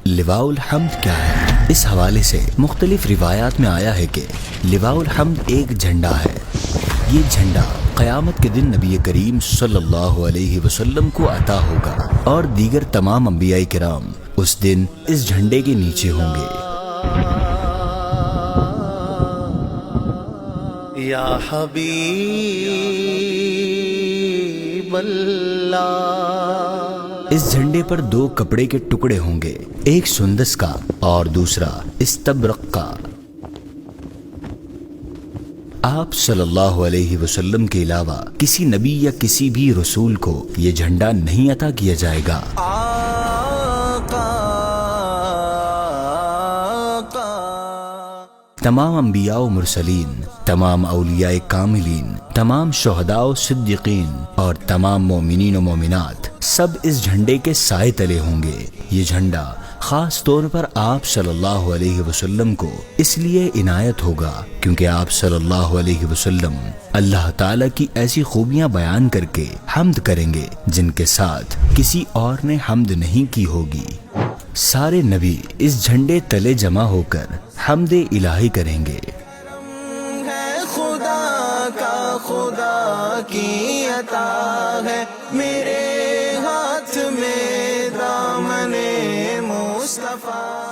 لواء الحمد کیا ہے؟ اس حوالے سے مختلف روایات میں آیا ہے کہ لواء الحمد ایک جھنڈا ہے۔ یہ جھنڈا قیامت کے دن نبی کریم صلی اللہ علیہ وسلم کو عطا ہوگا اور دیگر تمام انبیاء کرام اس دن اس جھنڈے کے نیچے ہوں گے۔ یا حبیب اللہ، اس جھنڈے پر دو کپڑے کے ٹکڑے ہوں گے، ایک سندس کا اور دوسرا استبرق کا۔ آپ صلی اللہ علیہ وسلم کے علاوہ کسی نبی یا کسی بھی رسول کو یہ جھنڈا نہیں عطا کیا جائے گا۔ تمام انبیاء و مرسلین، تمام اولیاء کاملین، تمام شہداء و صدیقین اور تمام مومنین و مومنات سب اس جھنڈے کے سائے تلے ہوں گے۔ یہ جھنڈا خاص طور پر آپ صلی اللہ علیہ وسلم کو اس لیے عنایت ہوگا کیونکہ آپ صلی اللہ علیہ وسلم اللہ تعالیٰ کی ایسی خوبیاں بیان کر کے حمد کریں گے جن کے ساتھ کسی اور نے حمد نہیں کی ہوگی۔ سارے نبی اس جھنڈے تلے جمع ہو کر حمد الہی کریں گے۔ خدا کا خدا کی عطا ہے، میرے ہاتھ میں دامن مصطفیٰ